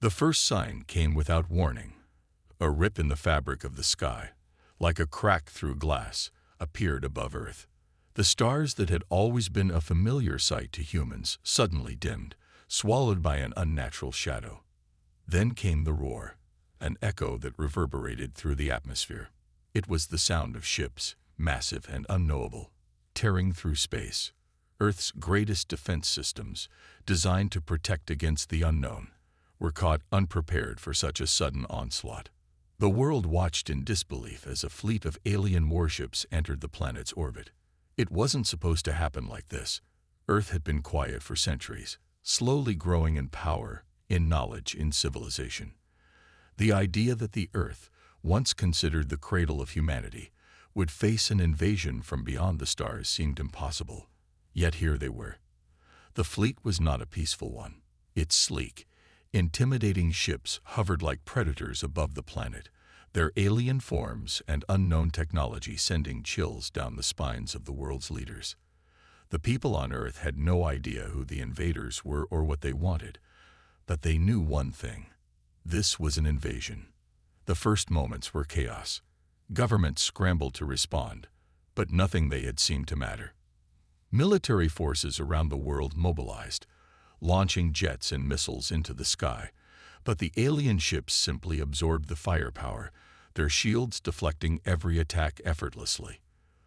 The first sign came without warning. A rip in the fabric of the sky, like a crack through glass, appeared above Earth. The stars that had always been a familiar sight to humans suddenly dimmed, swallowed by an unnatural shadow. Then came the roar, an echo that reverberated through the atmosphere. It was the sound of ships, massive and unknowable, tearing through space. Earth's greatest defense systems, designed to protect against the unknown, were caught unprepared for such a sudden onslaught. The world watched in disbelief as a fleet of alien warships entered the planet's orbit. It wasn't supposed to happen like this. Earth had been quiet for centuries, slowly growing in power, in knowledge, in civilization. The idea that the Earth, once considered the cradle of humanity, would face an invasion from beyond the stars seemed impossible. Yet here they were. The fleet was not a peaceful one. Its sleek, intimidating ships hovered like predators above the planet, their alien forms and unknown technology sending chills down the spines of the world's leaders. The people on Earth had no idea who the invaders were or what they wanted, but they knew one thing. This was an invasion. The first moments were chaos. Governments scrambled to respond, but nothing they had seemed to matter. Military forces around the world mobilized, launching jets and missiles into the sky, but the alien ships simply absorbed the firepower, their shields deflecting every attack effortlessly.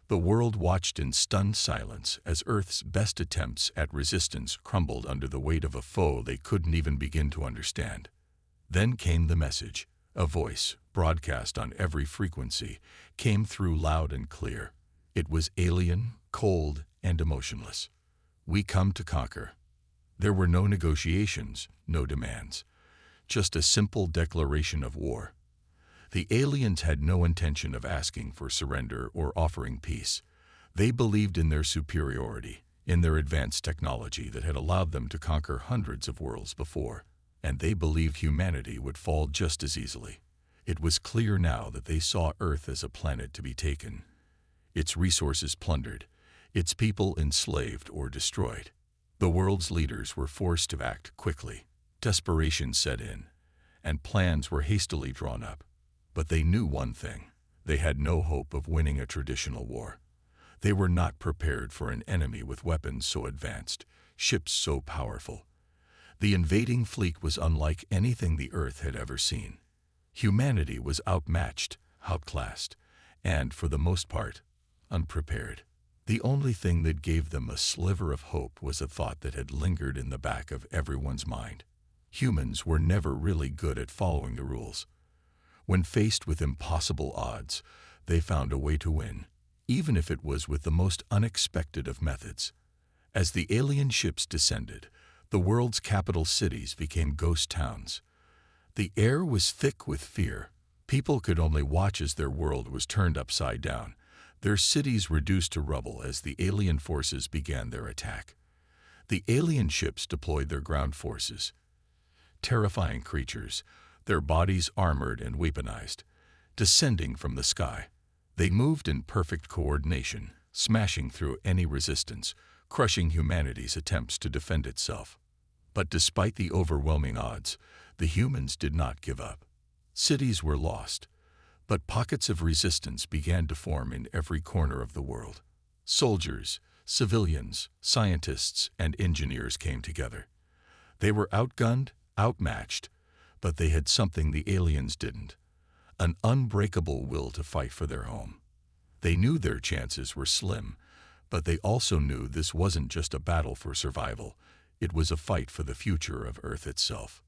The world watched in stunned silence as Earth's best attempts at resistance crumbled under the weight of a foe they couldn't even begin to understand. Then came the message. A voice, broadcast on every frequency, came through loud and clear. It was alien, cold, and emotionless. We come to conquer. There were no negotiations, no demands, just a simple declaration of war. The aliens had no intention of asking for surrender or offering peace. They believed in their superiority, in their advanced technology that had allowed them to conquer hundreds of worlds before, and they believed humanity would fall just as easily. It was clear now that they saw Earth as a planet to be taken, its resources plundered, its people enslaved or destroyed. The world's leaders were forced to act quickly. Desperation set in, and plans were hastily drawn up. But they knew one thing. They had no hope of winning a traditional war. They were not prepared for an enemy with weapons so advanced, ships so powerful. The invading fleet was unlike anything the Earth had ever seen. Humanity was outmatched, outclassed, and, for the most part, unprepared. The only thing that gave them a sliver of hope was a thought that had lingered in the back of everyone's mind. Humans were never really good at following the rules. When faced with impossible odds, they found a way to win, even if it was with the most unexpected of methods. As the alien ships descended, the world's capital cities became ghost towns. The air was thick with fear. People could only watch as their world was turned upside down, their cities reduced to rubble as the alien forces began their attack. The alien ships deployed their ground forces. Terrifying creatures, their bodies armored and weaponized, descending from the sky. They moved in perfect coordination, smashing through any resistance, crushing humanity's attempts to defend itself. But despite the overwhelming odds, the humans did not give up. Cities were lost, but pockets of resistance began to form in every corner of the world. Soldiers, civilians, scientists, and engineers came together. They were outgunned, outmatched, but they had something the aliens didn't: an unbreakable will to fight for their home. They knew their chances were slim, but they also knew this wasn't just a battle for survival. It was a fight for the future of Earth itself.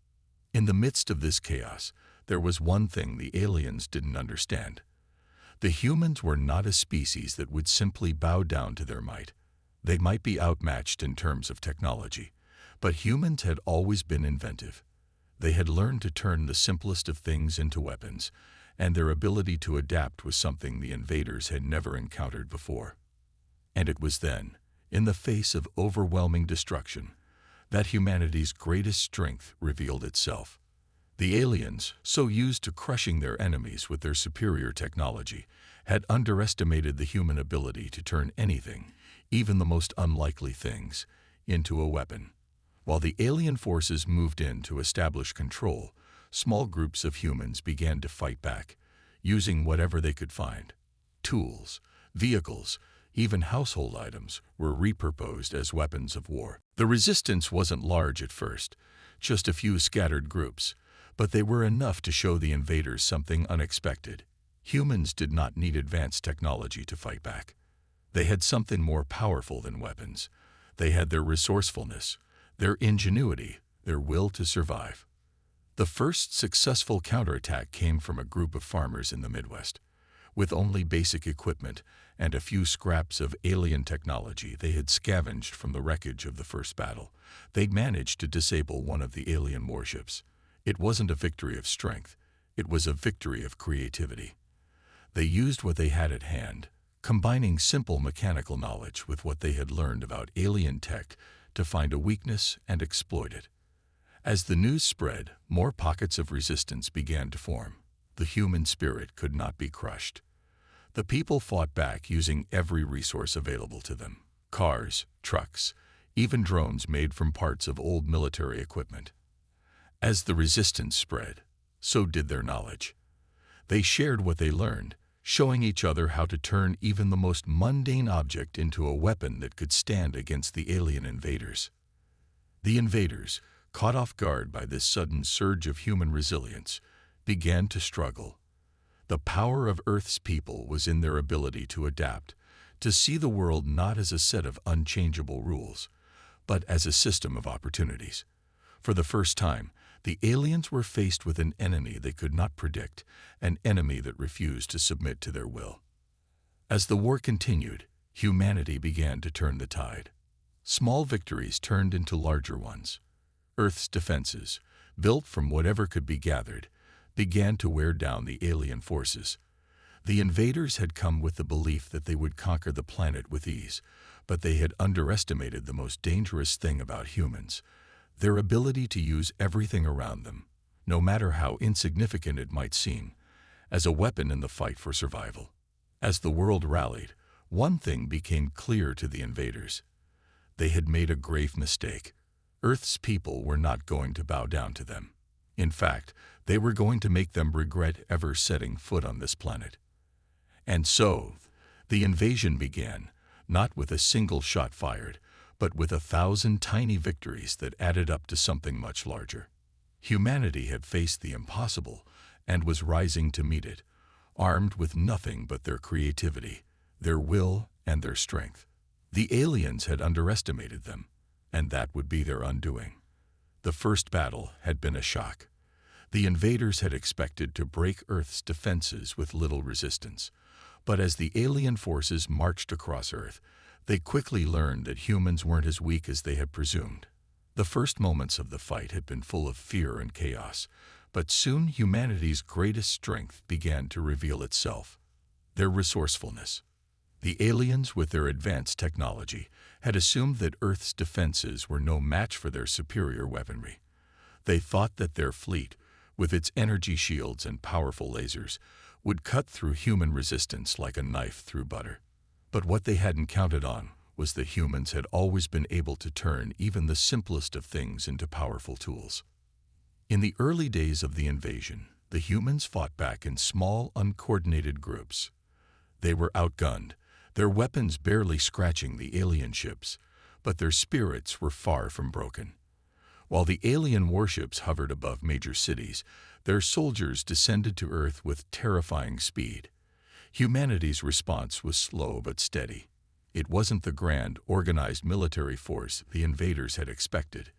In the midst of this chaos, there was one thing the aliens didn't understand. The humans were not a species that would simply bow down to their might. They might be outmatched in terms of technology, but humans had always been inventive. They had learned to turn the simplest of things into weapons, and their ability to adapt was something the invaders had never encountered before. And it was then, in the face of overwhelming destruction, that humanity's greatest strength revealed itself. The aliens, so used to crushing their enemies with their superior technology, had underestimated the human ability to turn anything, even the most unlikely things, into a weapon. While the alien forces moved in to establish control, small groups of humans began to fight back, using whatever they could find. Tools, vehicles, even household items were repurposed as weapons of war. The resistance wasn't large at first, just a few scattered groups, but they were enough to show the invaders something unexpected. Humans did not need advanced technology to fight back. They had something more powerful than weapons. They had their resourcefulness, their ingenuity, their will to survive. The first successful counterattack came from a group of farmers in the Midwest. With only basic equipment and a few scraps of alien technology they had scavenged from the wreckage of the first battle, they'd managed to disable one of the alien warships. It wasn't a victory of strength, it was a victory of creativity. They used what they had at hand, combining simple mechanical knowledge with what they had learned about alien tech to find a weakness and exploit it. As the news spread, more pockets of resistance began to form. The human spirit could not be crushed. The people fought back using every resource available to them: cars, trucks, even drones made from parts of old military equipment. As the resistance spread, so did their knowledge. They shared what they learned, showing each other how to turn even the most mundane object into a weapon that could stand against the alien invaders. The invaders, caught off guard by this sudden surge of human resilience, began to struggle. The power of Earth's people was in their ability to adapt, to see the world not as a set of unchangeable rules, but as a system of opportunities. For the first time, the aliens were faced with an enemy they could not predict, an enemy that refused to submit to their will. As the war continued, humanity began to turn the tide. Small victories turned into larger ones. Earth's defenses, built from whatever could be gathered, began to wear down the alien forces. The invaders had come with the belief that they would conquer the planet with ease, but they had underestimated the most dangerous thing about humans: their ability to use everything around them, no matter how insignificant it might seem, as a weapon in the fight for survival. As the world rallied, one thing became clear to the invaders. They had made a grave mistake. Earth's people were not going to bow down to them. In fact, they were going to make them regret ever setting foot on this planet. And so, the invasion began, not with a single shot fired, but with 1,000 tiny victories that added up to something much larger. Humanity had faced the impossible and was rising to meet it, armed with nothing but their creativity, their will, and their strength. The aliens had underestimated them, and that would be their undoing. The first battle had been a shock. The invaders had expected to break Earth's defenses with little resistance, but as the alien forces marched across Earth, they quickly learned that humans weren't as weak as they had presumed. The first moments of the fight had been full of fear and chaos, but soon humanity's greatest strength began to reveal itself: their resourcefulness. The aliens, with their advanced technology, had assumed that Earth's defenses were no match for their superior weaponry. They thought that their fleet, with its energy shields and powerful lasers, would cut through human resistance like a knife through butter. But what they hadn't counted on was that humans had always been able to turn even the simplest of things into powerful tools. In the early days of the invasion, the humans fought back in small, uncoordinated groups. They were outgunned, their weapons barely scratching the alien ships, but their spirits were far from broken. While the alien warships hovered above major cities, their soldiers descended to Earth with terrifying speed. Humanity's response was slow but steady. It wasn't the grand, organized military force the invaders had expected.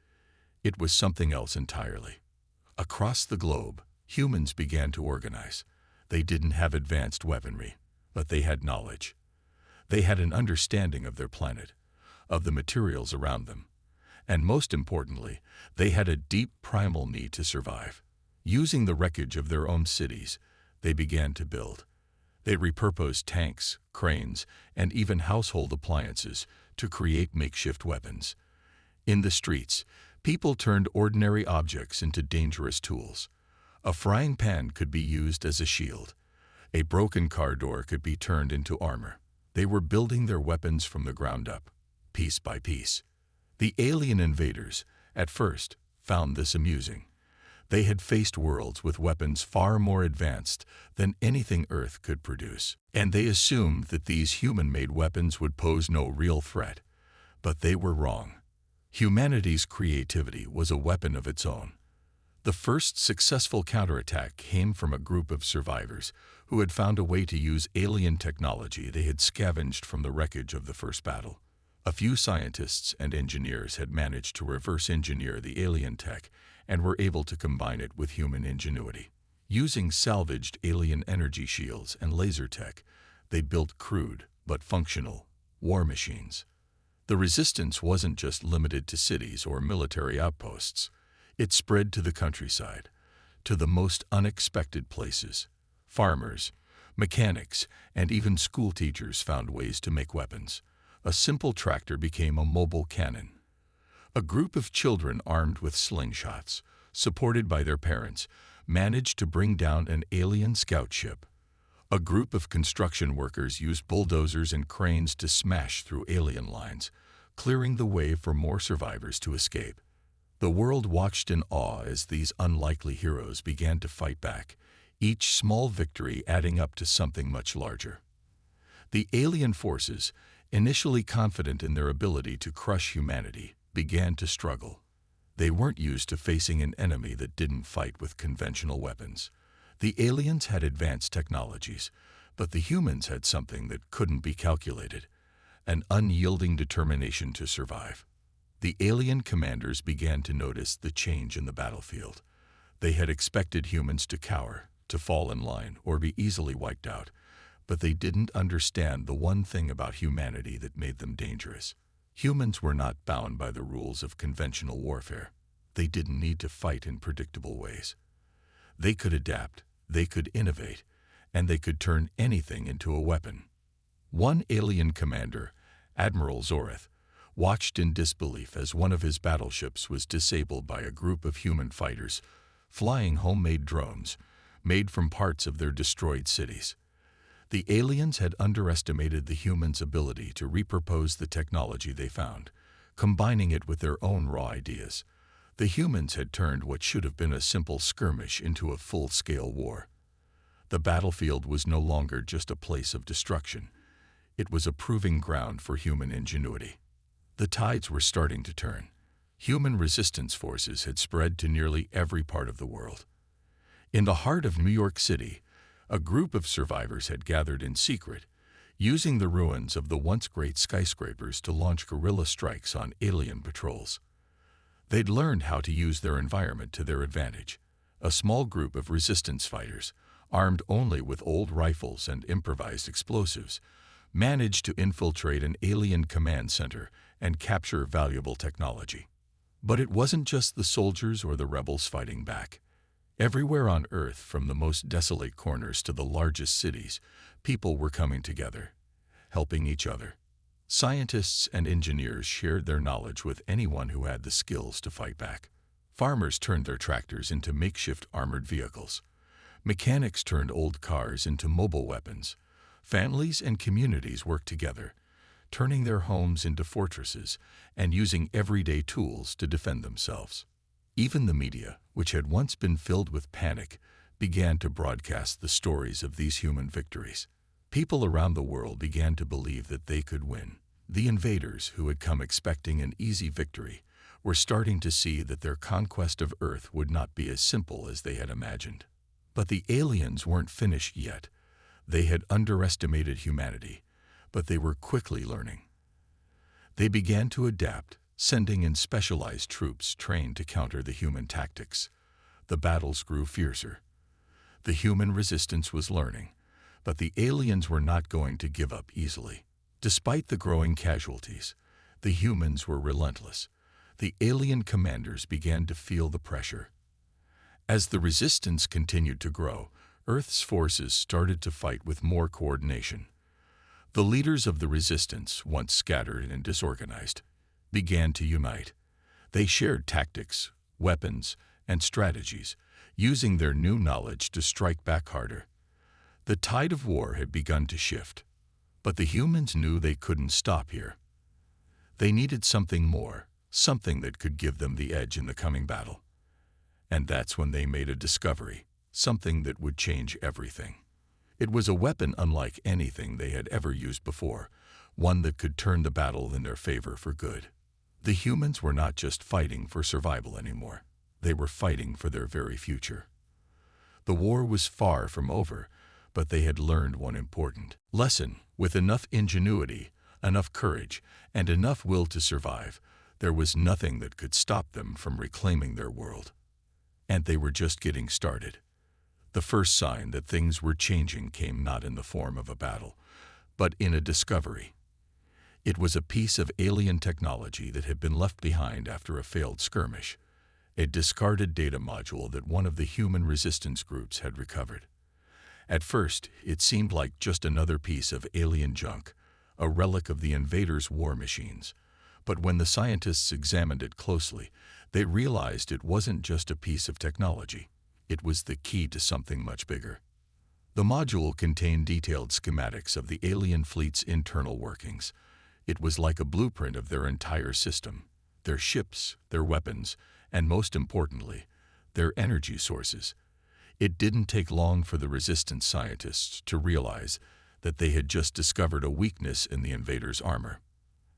It was something else entirely. Across the globe, humans began to organize. They didn't have advanced weaponry, but they had knowledge. They had an understanding of their planet, of the materials around them, and most importantly, they had a deep primal need to survive. Using the wreckage of their own cities, they began to build. They repurposed tanks, cranes, and even household appliances to create makeshift weapons. In the streets, people turned ordinary objects into dangerous tools. A frying pan could be used as a shield. A broken car door could be turned into armor. They were building their weapons from the ground up, piece by piece. The alien invaders, at first, found this amusing. They had faced worlds with weapons far more advanced than anything Earth could produce, and they assumed that these human-made weapons would pose no real threat. But they were wrong. Humanity's creativity was a weapon of its own. The first successful counterattack came from a group of survivors who had found a way to use alien technology they had scavenged from the wreckage of the first battle. A few scientists and engineers had managed to reverse engineer the alien tech and were able to combine it with human ingenuity. Using salvaged alien energy shields and laser tech, they built crude but functional war machines. The resistance wasn't just limited to cities or military outposts. It spread to the countryside, to the most unexpected places. Farmers, mechanics, and even school teachers found ways to make weapons. A simple tractor became a mobile cannon. A group of children armed with slingshots, supported by their parents, managed to bring down an alien scout ship. A group of construction workers used bulldozers and cranes to smash through alien lines, clearing the way for more survivors to escape. The world watched in awe as these unlikely heroes began to fight back, each small victory adding up to something much larger. The alien forces, initially confident in their ability to crush humanity, began to struggle. They weren't used to facing an enemy that didn't fight with conventional weapons. The aliens had advanced technologies, but the humans had something that couldn't be calculated: an unyielding determination to survive. The alien commanders began to notice the change in the battlefield. They had expected humans to cower, to fall in line, or be easily wiped out, but they didn't understand the one thing about humanity that made them dangerous. Humans were not bound by the rules of conventional warfare. They didn't need to fight in predictable ways. They could adapt, they could innovate, and they could turn anything into a weapon. One alien commander, Admiral Zorith, watched in disbelief as one of his battleships was disabled by a group of human fighters flying homemade drones made from parts of their destroyed cities. The aliens had underestimated the humans' ability to repurpose the technology they found, combining it with their own raw ideas. The humans had turned what should have been a simple skirmish into a full-scale war. The battlefield was no longer just a place of destruction. It was a proving ground for human ingenuity. The tides were starting to turn. Human resistance forces had spread to nearly every part of the world. In the heart of New York City, a group of survivors had gathered in secret, using the ruins of the once great skyscrapers to launch guerrilla strikes on alien patrols. They'd learned how to use their environment to their advantage. A small group of resistance fighters, armed only with old rifles and improvised explosives, managed to infiltrate an alien command center and capture valuable technology. But it wasn't just the soldiers or the rebels fighting back. Everywhere on Earth, from the most desolate corners to the largest cities, people were coming together, helping each other. Scientists and engineers shared their knowledge with anyone who had the skills to fight back. Farmers turned their tractors into makeshift armored vehicles. Mechanics turned old cars into mobile weapons. Families and communities worked together, turning their homes into fortresses and using everyday tools to defend themselves. Even the media, which had once been filled with panic, began to broadcast the stories of these human victories. People around the world began to believe that they could win. The invaders, who had come expecting an easy victory, were starting to see that their conquest of Earth would not be as simple as they had imagined. But the aliens weren't finished yet. They had underestimated humanity, but they were quickly learning. They began to adapt, sending in specialized troops trained to counter the human tactics. The battles grew fiercer. The human resistance was learning, but the aliens were not going to give up easily. Despite the growing casualties, the humans were relentless. The alien commanders began to feel the pressure. As the resistance continued to grow, Earth's forces started to fight with more coordination. The leaders of the resistance, once scattered and disorganized, began to unite. They shared tactics, weapons, and strategies, using their new knowledge to strike back harder. The tide of war had begun to shift, but the humans knew they couldn't stop here. They needed something more, something that could give them the edge in the coming battle. And that's when they made a discovery, something that would change everything. It was a weapon unlike anything they had ever used before, one that could turn the battle in their favor for good. The humans were not just fighting for survival anymore. They were fighting for their very future. The war was far from over, but they had learned one important lesson. With enough ingenuity, enough courage, and enough will to survive, there was nothing that could stop them from reclaiming their world. And they were just getting started. The first sign that things were changing came not in the form of a battle, but in a discovery. It was a piece of alien technology that had been left behind after a failed skirmish, a discarded data module that one of the human resistance groups had recovered. At first, it seemed like just another piece of alien junk, a relic of the invaders' war machines. But when the scientists examined it closely, they realized it wasn't just a piece of technology. It was the key to something much bigger. The module contained detailed schematics of the alien fleet's internal workings. It was like a blueprint of their entire system, their ships, their weapons, and most importantly, their energy sources. It didn't take long for the resistance scientists to realize that they had just discovered a weakness in the invaders' armor.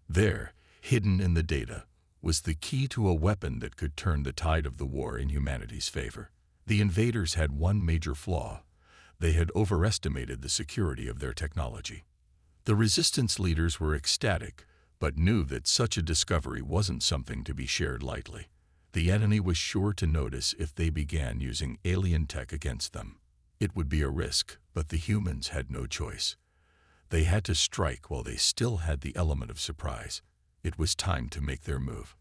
There, hidden in the data, was the key to a weapon that could turn the tide of the war in humanity's favor. The invaders had one major flaw. They had overestimated the security of their technology. The resistance leaders were ecstatic, but knew that such a discovery wasn't something to be shared lightly. The enemy was sure to notice if they began using alien tech against them. It would be a risk, but the humans had no choice. They had to strike while they still had the element of surprise. It was time to make their move.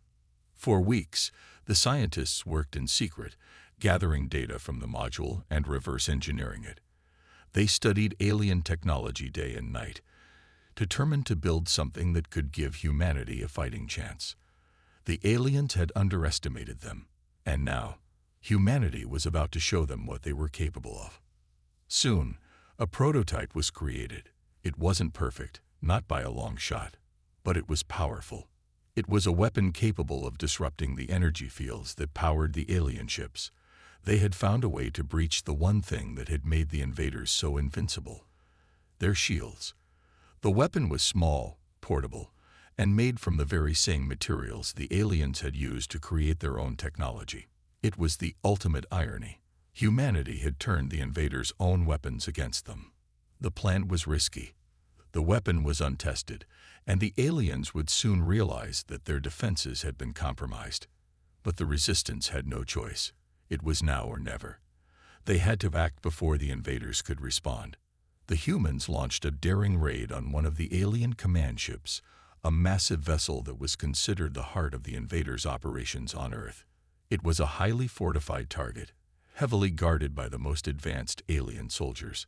For weeks, the scientists worked in secret, gathering data from the module and reverse engineering it. They studied alien technology day and night, determined to build something that could give humanity a fighting chance. The aliens had underestimated them, and now, humanity was about to show them what they were capable of. Soon, a prototype was created. It wasn't perfect, not by a long shot, but it was powerful. It was a weapon capable of disrupting the energy fields that powered the alien ships. They had found a way to breach the one thing that had made the invaders so invincible: their shields. The weapon was small, portable, and made from the very same materials the aliens had used to create their own technology. It was the ultimate irony. Humanity had turned the invaders' own weapons against them. The plan was risky. The weapon was untested, and the aliens would soon realize that their defenses had been compromised. But the resistance had no choice. It was now or never. They had to act before the invaders could respond. The humans launched a daring raid on one of the alien command ships, a massive vessel that was considered the heart of the invaders' operations on Earth. It was a highly fortified target, heavily guarded by the most advanced alien soldiers.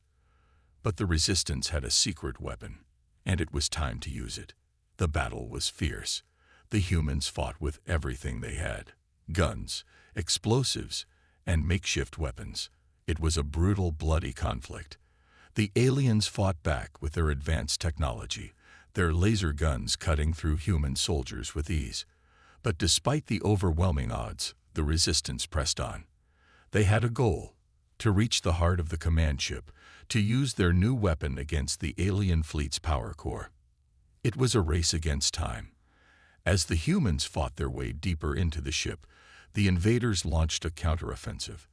But the resistance had a secret weapon, and it was time to use it. The battle was fierce. The humans fought with everything they had: guns, explosives, and makeshift weapons. It was a brutal, bloody conflict. The aliens fought back with their advanced technology, their laser guns cutting through human soldiers with ease. But despite the overwhelming odds, the resistance pressed on. They had a goal: to reach the heart of the command ship, to use their new weapon against the alien fleet's power core. It was a race against time. As the humans fought their way deeper into the ship, the invaders launched a counteroffensive.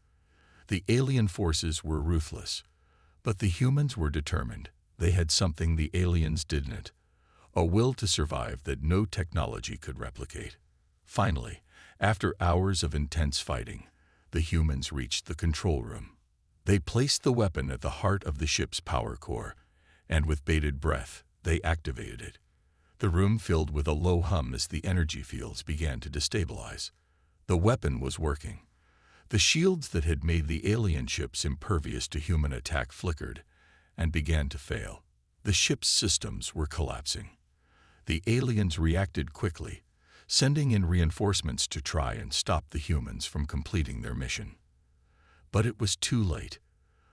The alien forces were ruthless, but the humans were determined. They had something the aliens didn't: a will to survive that no technology could replicate. Finally, after hours of intense fighting, the humans reached the control room. They placed the weapon at the heart of the ship's power core, and with bated breath, they activated it. The room filled with a low hum as the energy fields began to destabilize. The weapon was working. The shields that had made the alien ships impervious to human attack flickered and began to fail. The ship's systems were collapsing. The aliens reacted quickly, sending in reinforcements to try and stop the humans from completing their mission. But it was too late.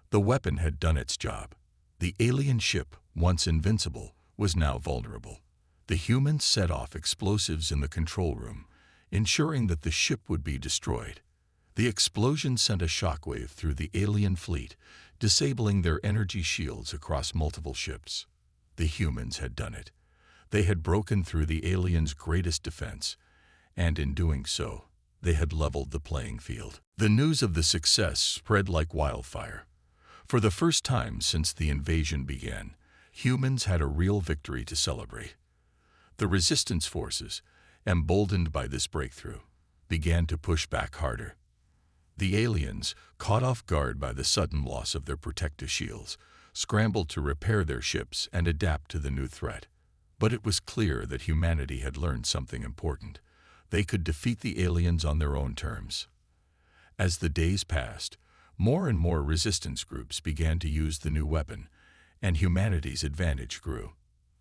The weapon had done its job. The alien ship, once invincible, was now vulnerable. The humans set off explosives in the control room, ensuring that the ship would be destroyed. The explosion sent a shockwave through the alien fleet, disabling their energy shields across multiple ships. The humans had done it. They had broken through the aliens' greatest defense, and in doing so, they had leveled the playing field. The news of the success spread like wildfire. For the first time since the invasion began, humans had a real victory to celebrate. The resistance forces, emboldened by this breakthrough, began to push back harder. The aliens, caught off guard by the sudden loss of their protective shields, scrambled to repair their ships and adapt to the new threat. But it was clear that humanity had learned something important. They could defeat the aliens on their own terms. As the days passed, more and more resistance groups began to use the new weapon, and humanity's advantage grew.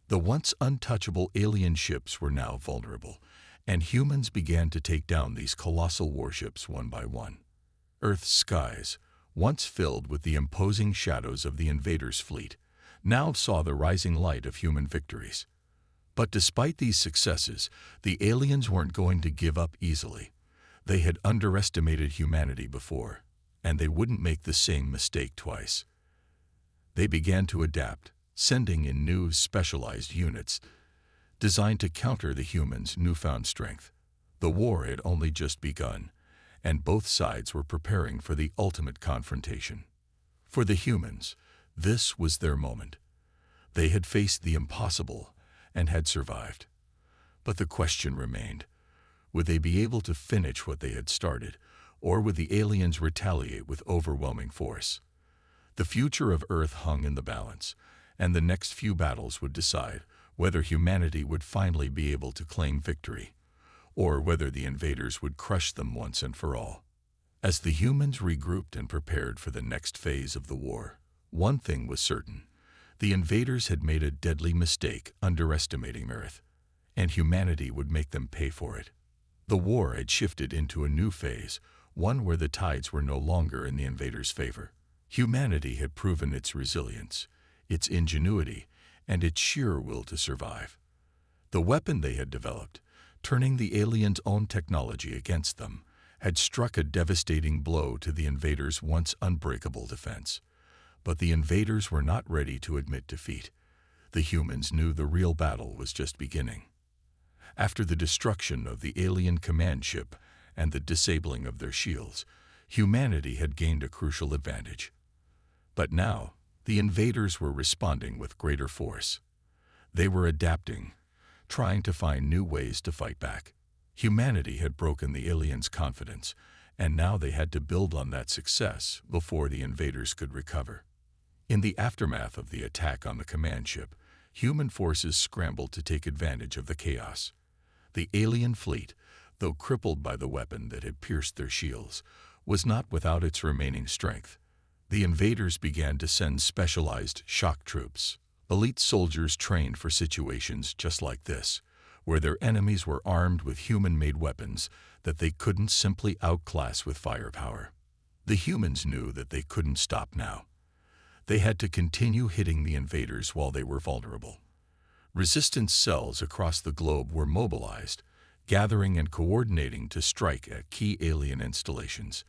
The once untouchable alien ships were now vulnerable, and humans began to take down these colossal warships one by one. Earth's skies, once filled with the imposing shadows of the invaders' fleet, now saw the rising light of human victories. But despite these successes, the aliens weren't going to give up easily. They had underestimated humanity before, and they wouldn't make the same mistake twice. They began to adapt, sending in new specialized units designed to counter the humans' newfound strength. The war had only just begun, and both sides were preparing for the ultimate confrontation. For the humans, this was their moment. They had faced the impossible and had survived. But the question remained, would they be able to finish what they had started, or would the aliens retaliate with overwhelming force? The future of Earth hung in the balance, and the next few battles would decide whether humanity would finally be able to claim victory, or whether the invaders would crush them once and for all. As the humans regrouped and prepared for the next phase of the war, one thing was certain. The invaders had made a deadly mistake underestimating Earth, and humanity would make them pay for it. The war had shifted into a new phase, one where the tides were no longer in the invaders' favor. Humanity had proven its resilience, its ingenuity, and its sheer will to survive. The weapon they had developed, turning the aliens' own technology against them, had struck a devastating blow to the invaders' once unbreakable defense. But the invaders were not ready to admit defeat. The humans knew the real battle was just beginning. After the destruction of the alien command ship and the disabling of their shields, humanity had gained a crucial advantage. But now, the invaders were responding with greater force. They were adapting, trying to find new ways to fight back. Humanity had broken the aliens' confidence, and now they had to build on that success before the invaders could recover. In the aftermath of the attack on the command ship, human forces scrambled to take advantage of the chaos. The alien fleet, though crippled by the weapon that had pierced their shields, was not without its remaining strength. The invaders began to send specialized shock troops, elite soldiers trained for situations just like this, where their enemies were armed with human-made weapons that they couldn't simply outclass with firepower. The humans knew that they couldn't stop now. They had to continue hitting the invaders while they were vulnerable. Resistance cells across the globe were mobilized, gathering and coordinating to strike at key alien installations.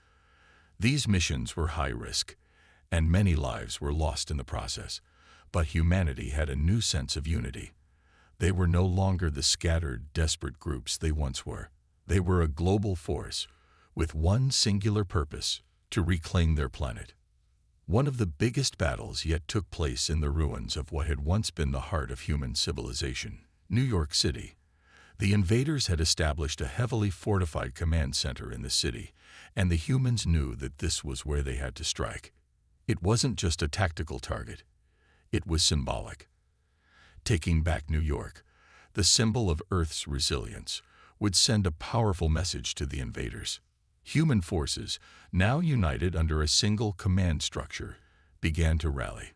These missions were high risk, and many lives were lost in the process, but humanity had a new sense of unity. They were no longer the scattered, desperate groups they once were. They were a global force, with one singular purpose: to reclaim their planet. One of the biggest battles yet took place in the ruins of what had once been the heart of human civilization, New York City. The invaders had established a heavily fortified command center in the city, and the humans knew that this was where they had to strike. It wasn't just a tactical target. It was symbolic. Taking back New York, the symbol of Earth's resilience, would send a powerful message to the invaders. Human forces, now united under a single command structure, began to rally.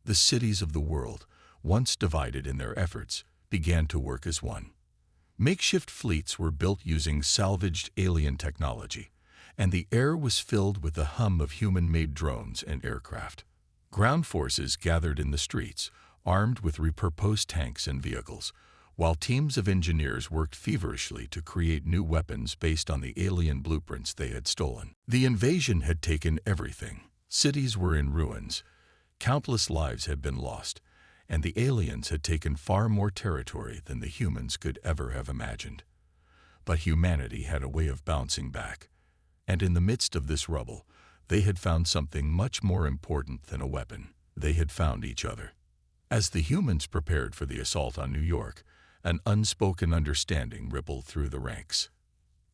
The cities of the world, once divided in their efforts, began to work as one. Makeshift fleets were built using salvaged alien technology, and the air was filled with the hum of human-made drones and aircraft. Ground forces gathered in the streets, armed with repurposed tanks and vehicles, While teams of engineers worked feverishly to create new weapons based on the alien blueprints they had stolen. The invasion had taken everything. Cities were in ruins, countless lives had been lost, and the aliens had taken far more territory than the humans could ever have imagined. But humanity had a way of bouncing back, and in the midst of this rubble, they had found something much more important than a weapon. They had found each other. As the humans prepared for the assault on New York, an unspoken understanding rippled through the ranks.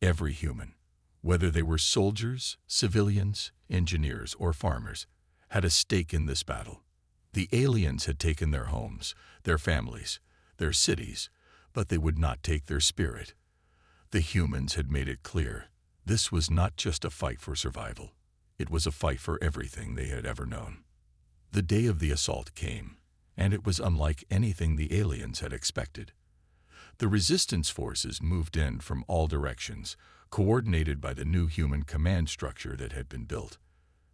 Every human, whether they were soldiers, civilians, engineers, or farmers, had a stake in this battle. The aliens had taken their homes, their families, their cities, but they would not take their spirit. The humans had made it clear, this was not just a fight for survival. It was a fight for everything they had ever known. The day of the assault came, and it was unlike anything the aliens had expected. The resistance forces moved in from all directions, coordinated by the new human command structure that had been built.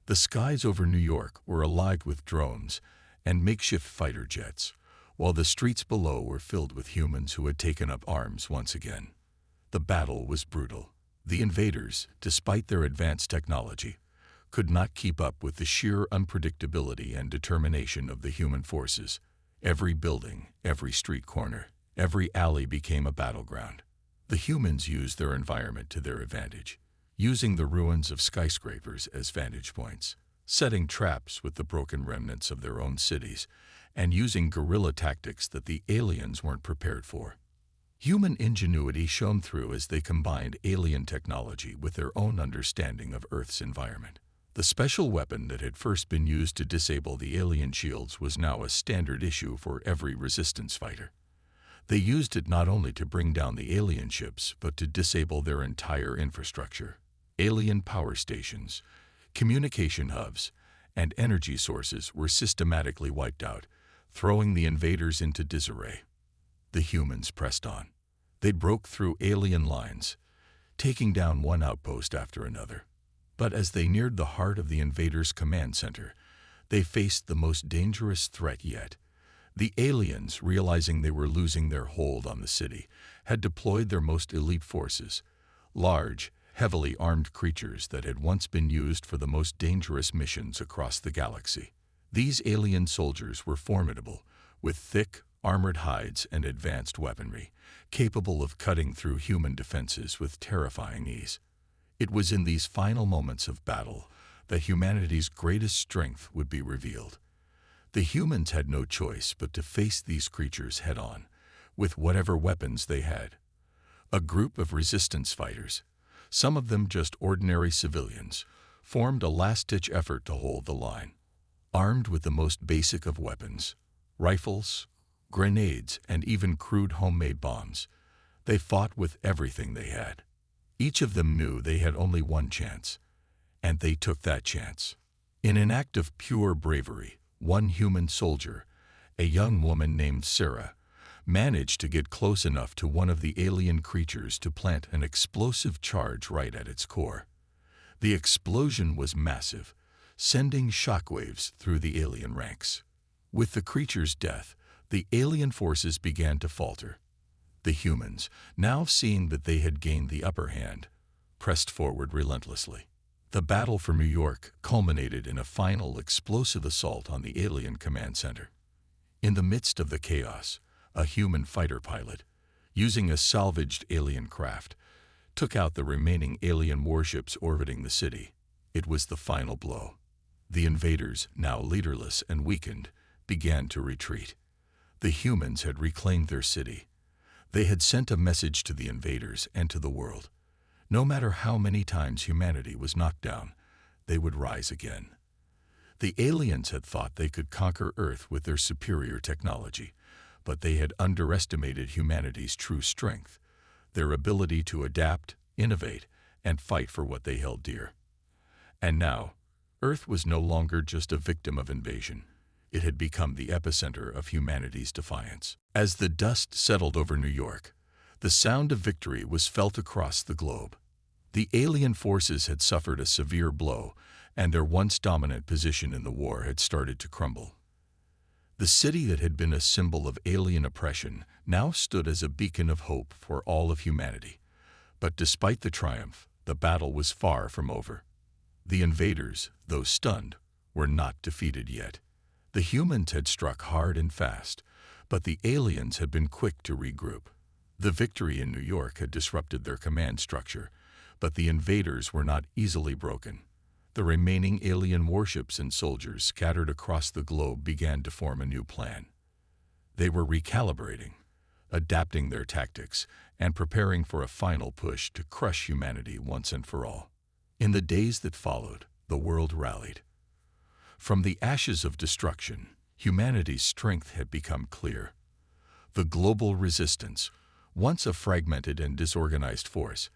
The skies over New York were alive with drones and makeshift fighter jets, while the streets below were filled with humans who had taken up arms once again. The battle was brutal. The invaders, despite their advanced technology, could not keep up with the sheer unpredictability and determination of the human forces. Every building, every street corner, every alley became a battleground. The humans used their environment to their advantage, using the ruins of skyscrapers as vantage points, setting traps with the broken remnants of their own cities, and using guerrilla tactics that the aliens weren't prepared for. Human ingenuity shone through as they combined alien technology with their own understanding of Earth's environment. The special weapon that had first been used to disable the alien shields was now a standard issue for every resistance fighter. They used it not only to bring down the alien ships, but to disable their entire infrastructure. Alien power stations, communication hubs, and energy sources were systematically wiped out, throwing the invaders into disarray. The humans pressed on. They broke through alien lines, taking down one outpost after another. But as they neared the heart of the invaders' command center, they faced the most dangerous threat yet. The aliens, realizing they were losing their hold on the city, had deployed their most elite forces, large, heavily armed creatures that had once been used for the most dangerous missions across the galaxy. These alien soldiers were formidable, with thick, armored hides and advanced weaponry, capable of cutting through human defenses with terrifying ease. It was in these final moments of battle that humanity's greatest strength would be revealed. The humans had no choice but to face these creatures head-on, with whatever weapons they had. A group of resistance fighters, some of them just ordinary civilians, formed a last-ditch effort to hold the line. Armed with the most basic of weapons, rifles, grenades, and even crude homemade bombs, they fought with everything they had. Each of them knew they had only one chance, and they took that chance. In an act of pure bravery, one human soldier, a young woman named Sarah, managed to get close enough to one of the alien creatures to plant an explosive charge right at its core. The explosion was massive, sending shockwaves through the alien ranks. With the creature's death, the alien forces began to falter. The humans, now seeing that they had gained the upper hand, pressed forward relentlessly. The battle for New York culminated in a final explosive assault on the alien command center. In the midst of the chaos, a human fighter pilot, using a salvaged alien craft, took out the remaining alien warships orbiting the city. It was the final blow. The invaders, now leaderless and weakened, began to retreat. The humans had reclaimed their city. They had sent a message to the invaders and to the world. No matter how many times humanity was knocked down, they would rise again. The aliens had thought they could conquer Earth with their superior technology, but they had underestimated humanity's true strength, their ability to adapt, innovate, and fight for what they held dear. And now, Earth was no longer just a victim of invasion. It had become the epicenter of humanity's defiance. As the dust settled over New York, the sound of victory was felt across the globe. The alien forces had suffered a severe blow, and their once dominant position in the war had started to crumble. The city that had been a symbol of alien oppression now stood as a beacon of hope for all of humanity. But despite the triumph, the battle was far from over. The invaders, though stunned, were not defeated yet. The humans had struck hard and fast, but the aliens had been quick to regroup. The victory in New York had disrupted their command structure, but the invaders were not easily broken. The remaining alien warships and soldiers scattered across the globe began to form a new plan. They were recalibrating, adapting their tactics, and preparing for a final push to crush humanity once and for all. In the days that followed, the world rallied. From the ashes of destruction, humanity's strength had become clear. The global resistance, once a fragmented and disorganized force,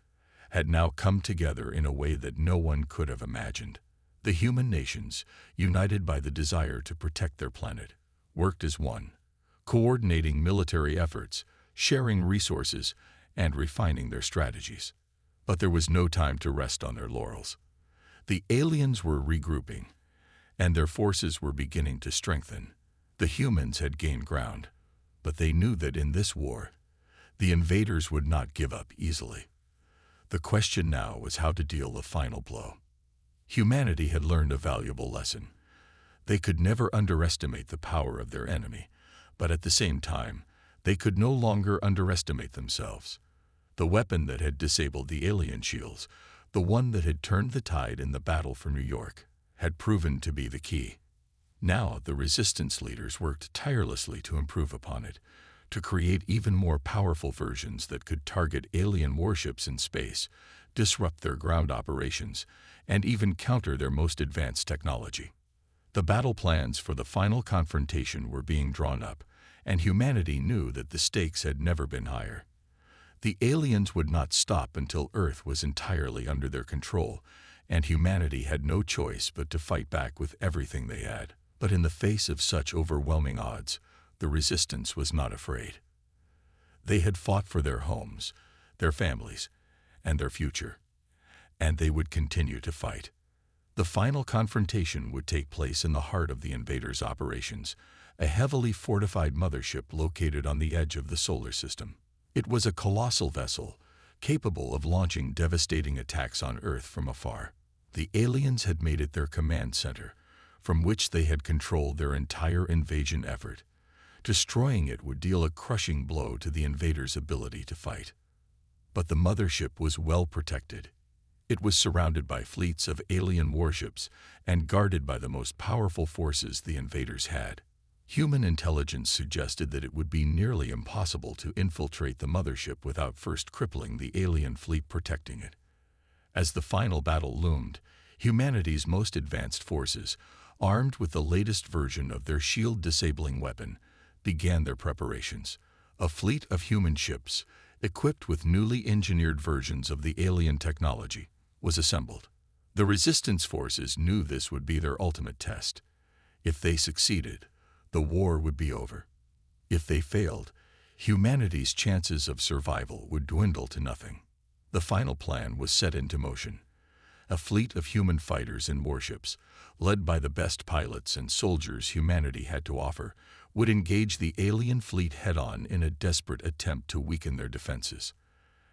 had now come together in a way that no one could have imagined. The human nations, united by the desire to protect their planet, worked as one, coordinating military efforts, sharing resources, and refining their strategies. But there was no time to rest on their laurels. The aliens were regrouping, and their forces were beginning to strengthen. The humans had gained ground, but they knew that in this war, the invaders would not give up easily. The question now was how to deal the final blow. Humanity had learned a valuable lesson. They could never underestimate the power of their enemy, but at the same time, they could no longer underestimate themselves. The weapon that had disabled the alien shields, the one that had turned the tide in the battle for New York, had proven to be the key. Now the resistance leaders worked tirelessly to improve upon it, to create even more powerful versions that could target alien warships in space, disrupt their ground operations, and even counter their most advanced technology. The battle plans for the final confrontation were being drawn up, and humanity knew that the stakes had never been higher. The aliens would not stop until Earth was entirely under their control, and humanity had no choice but to fight back with everything they had. But in the face of such overwhelming odds, the resistance was not afraid. They had fought for their homes, their families, and their future, and they would continue to fight. The final confrontation would take place in the heart of the invaders' operations, a heavily fortified mothership located on the edge of the solar system. It was a colossal vessel, capable of launching devastating attacks on Earth from afar. The aliens had made it their command center, from which they had controlled their entire invasion effort. Destroying it would deal a crushing blow to the invaders' ability to fight. But the mothership was well protected. It was surrounded by fleets of alien warships and guarded by the most powerful forces the invaders had. Human intelligence suggested that it would be nearly impossible to infiltrate the mothership without first crippling the alien fleet protecting it. As the final battle loomed, humanity's most advanced forces, armed with the latest version of their shield-disabling weapon, began their preparations. A fleet of human ships, equipped with newly engineered versions of the alien technology, was assembled. The resistance forces knew this would be their ultimate test. If they succeeded, the war would be over. If they failed, humanity's chances of survival would dwindle to nothing. The final plan was set into motion. A fleet of human fighters and warships, led by the best pilots and soldiers humanity had to offer, would engage the alien fleet head-on in a desperate attempt to weaken their defenses.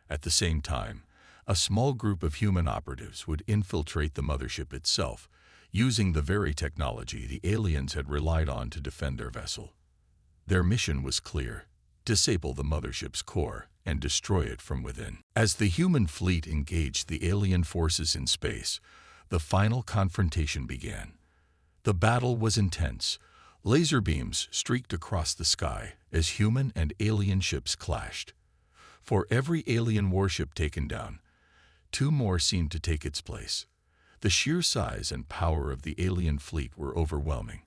At the same time, a small group of human operatives would infiltrate the mothership itself, using the very technology the aliens had relied on to defend their vessel. Their mission was clear: disable the mothership's core and destroy it from within. As the human fleet engaged the alien forces in space, the final confrontation began. The battle was intense. Laser beams streaked across the sky as human and alien ships clashed. For every alien warship taken down, two more seemed to take its place. The sheer size and power of the alien fleet were overwhelming,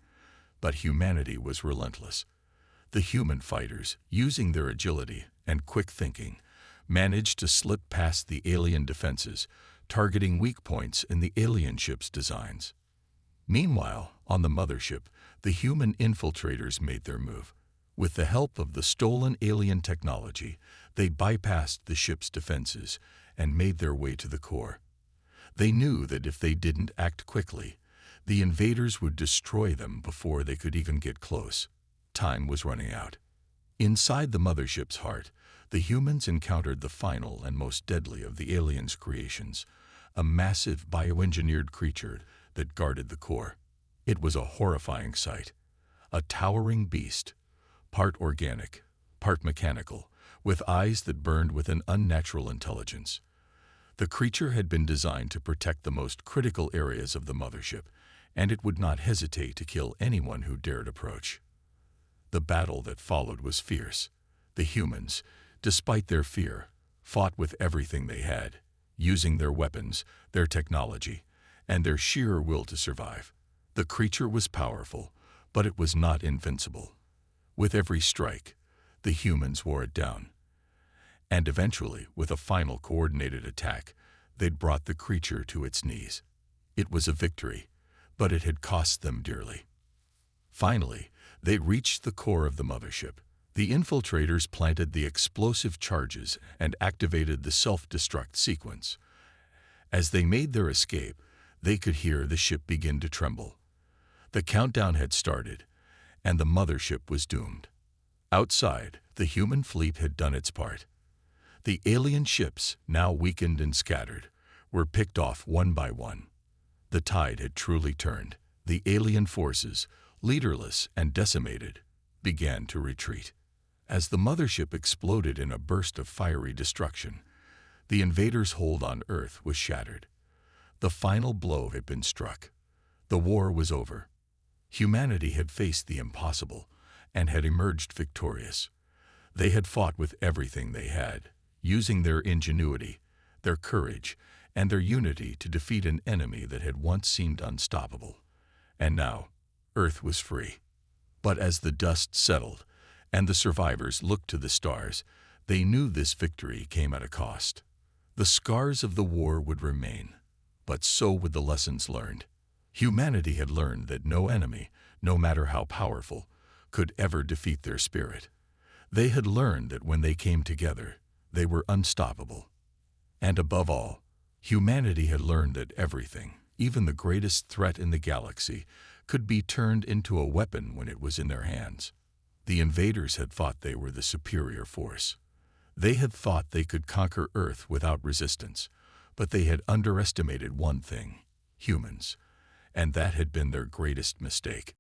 but humanity was relentless. The human fighters, using their agility and quick thinking, managed to slip past the alien defenses, targeting weak points in the alien ship's designs. Meanwhile, on the mothership, the human infiltrators made their move. With the help of the stolen alien technology, they bypassed the ship's defenses and made their way to the core. They knew that if they didn't act quickly, the invaders would destroy them before they could even get close. Time was running out. Inside the mothership's heart, the humans encountered the final and most deadly of the aliens' creations, a massive bioengineered creature that guarded the core. It was a horrifying sight. A towering beast, part organic, part mechanical, with eyes that burned with an unnatural intelligence. The creature had been designed to protect the most critical areas of the mothership, and it would not hesitate to kill anyone who dared approach. The battle that followed was fierce. The humans, despite their fear, fought with everything they had, using their weapons, their technology, and their sheer will to survive. The creature was powerful, but it was not invincible. With every strike, the humans wore it down. And eventually, with a final coordinated attack, they'd brought the creature to its knees. It was a victory, but it had cost them dearly. Finally, they reached the core of the mothership. The infiltrators planted the explosive charges and activated the self-destruct sequence. As they made their escape, they could hear the ship begin to tremble. The countdown had started, and the mothership was doomed. Outside, the human fleet had done its part. The alien ships, now weakened and scattered, were picked off one by one. The tide had truly turned. The alien forces, leaderless and decimated, began to retreat. As the mothership exploded in a burst of fiery destruction, the invaders' hold on Earth was shattered. The final blow had been struck. The war was over. Humanity had faced the impossible and had emerged victorious. They had fought with everything they had, using their ingenuity, their courage, and their unity to defeat an enemy that had once seemed unstoppable. And now, Earth was free. But as the dust settled and the survivors looked to the stars, they knew this victory came at a cost. The scars of the war would remain, but so would the lessons learned. Humanity had learned that no enemy, no matter how powerful, could ever defeat their spirit. They had learned that when they came together, they were unstoppable. And above all, humanity had learned that everything, even the greatest threat in the galaxy, could be turned into a weapon when it was in their hands. The invaders had thought they were the superior force. They had thought they could conquer Earth without resistance, but they had underestimated one thing: humans. And that had been their greatest mistake.